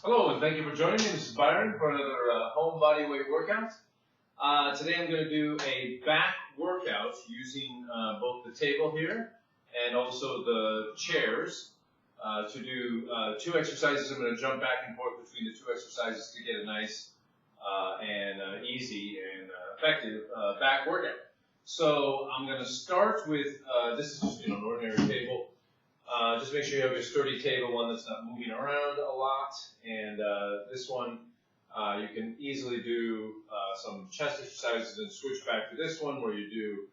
Hello, and thank you for joining me. This is Byron for another home body weight workout. Today I'm going to do a back workout using both the table here and also the chairs to do two exercises. I'm going to jump back and forth between the two exercises to get a nice and easy and effective back workout. So I'm going to start with, this is just an ordinary table. Just make sure you have a sturdy table, one that's not moving around a lot. And this one, you can easily do some chest exercises and switch back to this one where you do,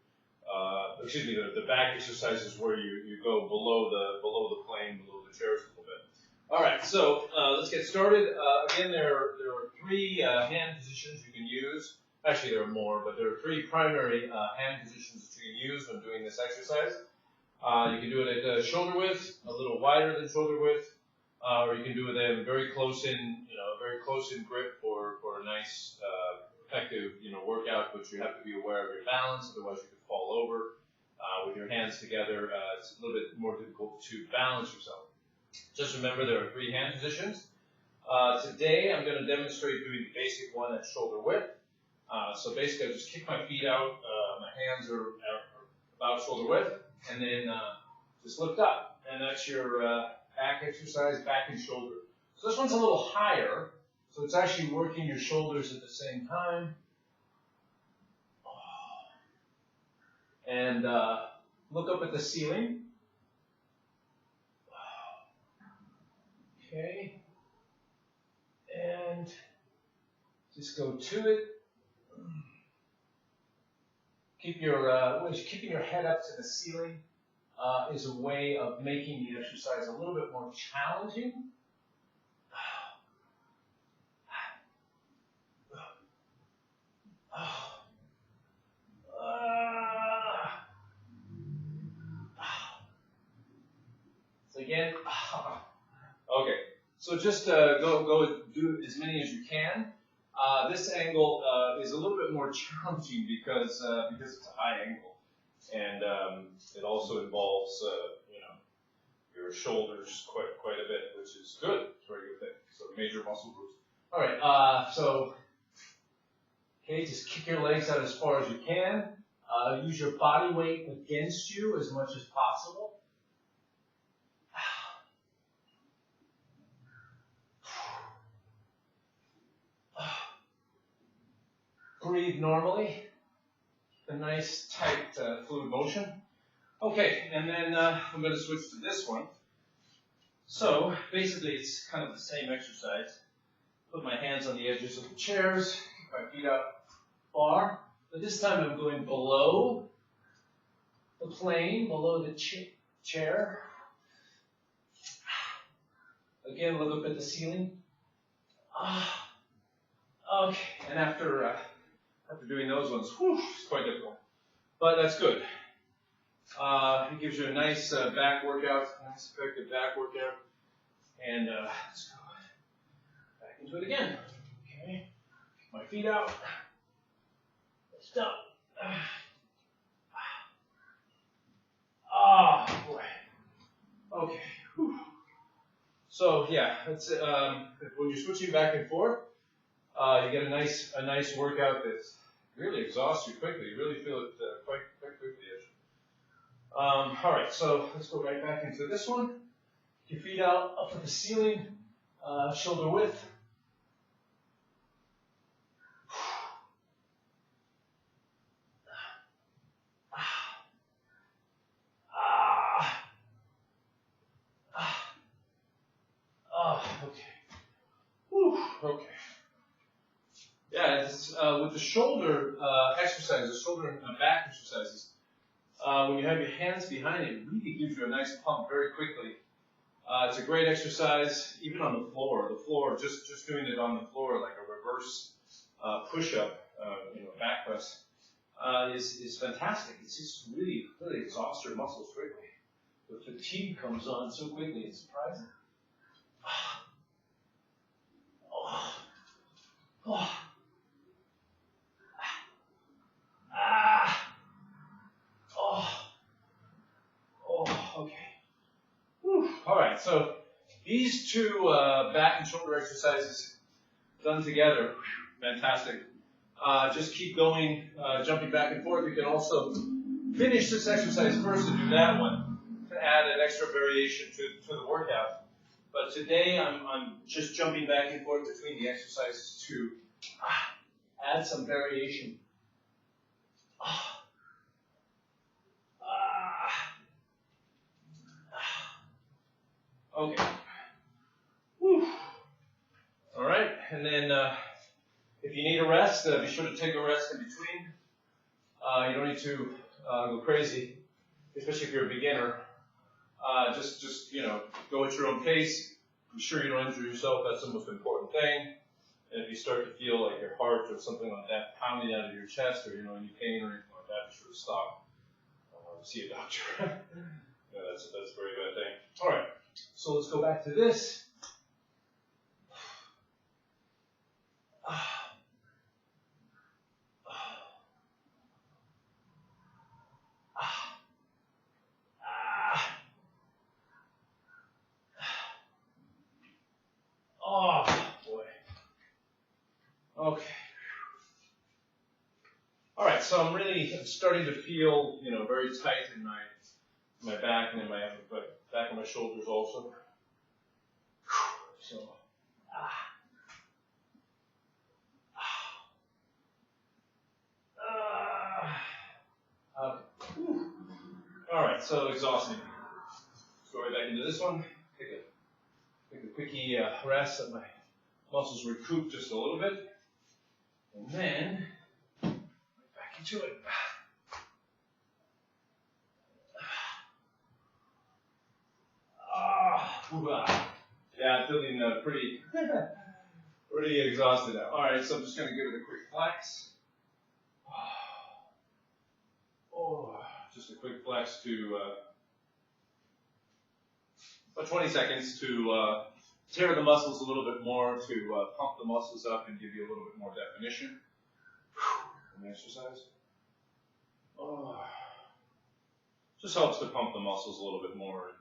the back exercises where you go below the plane, below the chairs a little bit. All right, so let's get started. Again, there are three hand positions you can use. Actually, there are more, but there are three primary hand positions that you can use when doing this exercise. You can do it at shoulder width, a little wider than shoulder width, or you can do it very close in, very close in grip for a nice, effective, workout. But you have to be aware of your balance, otherwise you could fall over. With your hands together, it's a little bit more difficult to balance yourself. Just remember there are three hand positions. Today I'm going to demonstrate doing the basic one at shoulder width. So basically I just kick my feet out, my hands are about shoulder width. And then just lift up, and that's your back exercise, back and shoulder. So this one's a little higher, so it's actually working your shoulders at the same time. And look up at the ceiling. Okay. And just go to it. Keeping your head up to the ceiling is a way of making the exercise a little bit more challenging. So again, okay. So just go do as many as you can. This angle is a little bit more challenging because it's a high angle, and it also involves your shoulders quite a bit, which is good. It's a very good thing. So major muscle groups. All right. Okay, just kick your legs out as far as you can. Use your body weight against you as much as possible. Breathe normally, a nice tight fluid motion. Okay, and then I'm going to switch to this one. So basically it's kind of the same exercise. Put my hands on the edges of the chairs, kick my feet up far. But this time I'm going below the plane, below the chair. Again, look up at the ceiling. Okay, and after doing those ones, it's quite difficult, but that's good. It gives you a nice back workout, nice effective back workout, and let's go back into it again. Okay, kick my feet out, lift up. Boy. Okay. Whew. So yeah, it's when you're switching back and forth. You get a nice workout that really exhausts you quickly. You really feel it quite quickly. All right, so let's go right back into this one. Your feet out up to the ceiling, shoulder width. Okay. Whew, okay. Yeah, with the shoulder exercises, shoulder and back exercises, when you have your hands behind it, it really gives you a nice pump very quickly. It's a great exercise, even on the floor. Just doing it on the floor, like a reverse push-up, back press, is fantastic. It's just really exhausts your muscles quickly. The fatigue comes on so quickly, it's surprising. Okay. Whew. All right, so these these two back and shoulder exercises done together, fantastic. Just keep going, jumping back and forth. You can also finish this exercise first and do that one to add an extra variation to the workout. But today I'm just jumping back and forth between the exercises to add some variation. Okay. Whew. All right, and then if you need a rest, be sure to take a rest in between. You don't need to go crazy, especially if you're a beginner. Just go at your own pace. Be sure you don't injure yourself. That's the most important thing. And if you start to feel like your heart or something like that pounding out of your chest, or any pain or anything like that, be sure to stop. See a doctor. Yeah, that's a very bad thing. All right. So let's go back to this. Oh, boy. Okay. All right, so I'm starting to feel, very tight in my back and in my back of my shoulders also. So, okay. All right, so exhausting. Let's go right back into this one. Take a quickie rest, let my muscles recoup just a little bit, and then back into it. Yeah, I'm feeling pretty exhausted now. All right, so I'm just going to give it a quick flex. Just a quick flex to about 20 seconds to tear the muscles a little bit more, to pump the muscles up and give you a little bit more definition in the exercise. Just helps to pump the muscles a little bit more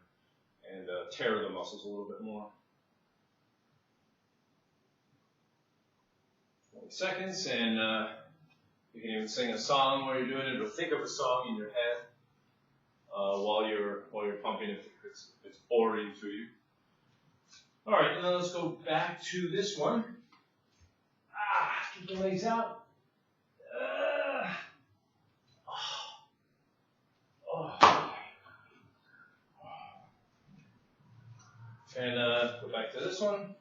and tear the muscles a little bit more. 20 seconds, and you can even sing a song while you're doing it, or think of a song in your head while you're pumping if it's boring to you. All right, now let's go back to this one. Keep the legs out. And go back to this one.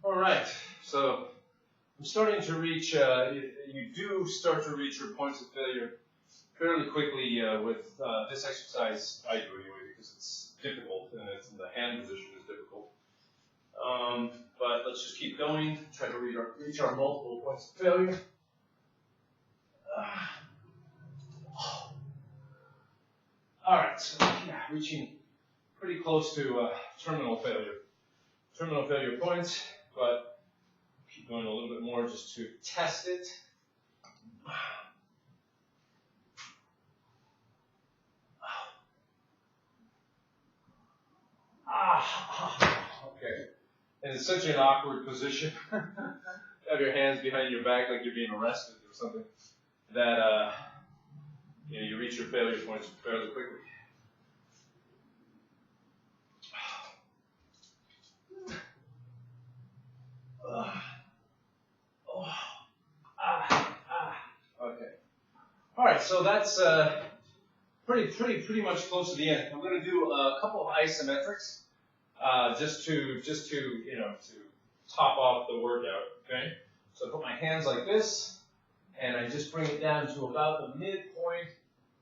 All right, so I'm starting to reach, you do start to reach your points of failure fairly quickly with this exercise. I do anyway, because it's difficult and the hand position is difficult. But let's just keep going, try to reach our multiple points of failure. All right, so reaching pretty close to terminal failure points, but keep going a little bit more just to test it. Okay. And it's such an awkward position. Have your hands behind your back like you're being arrested or something. That you reach your failure points fairly quickly. Okay. All right. So that's pretty much close to the end. I'm going to do a couple of isometrics. Just to top off the workout, okay? So I put my hands like this, and I just bring it down to about the midpoint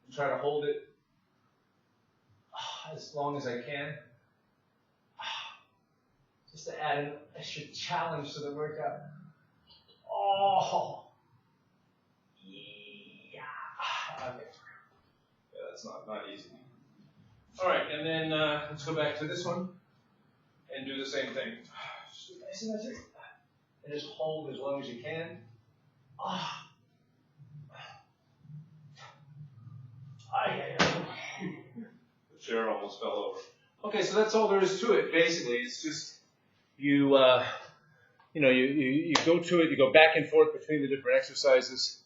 and try to hold it as long as I can. Just to add an extra challenge to the workout. Oh, yeah. Okay. Yeah, that's not easy. All right, and then let's go back to this one and do the same thing. nice and nice. And just hold as long as you can. Ah. The chair almost fell over. Okay, so that's all there is to it. Basically, it's just you go to it. You go back and forth between the different exercises.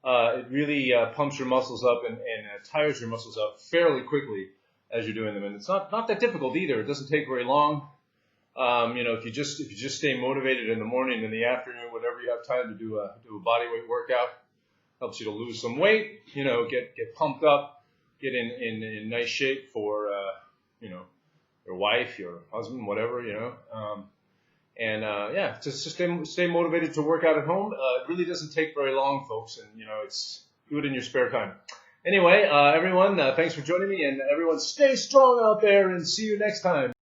It really pumps your muscles up and tires your muscles up fairly quickly as you're doing them, and it's not that difficult either. It doesn't take very long. If you just stay motivated in the morning, in the afternoon, whenever you have time to do a body weight workout, helps you to lose some weight. Get pumped up, get in nice shape for your wife, your husband, whatever. Just stay motivated to work out at home. It really doesn't take very long, folks, and do it in your spare time. Anyway, everyone, thanks for joining me, and everyone stay strong out there, and see you next time.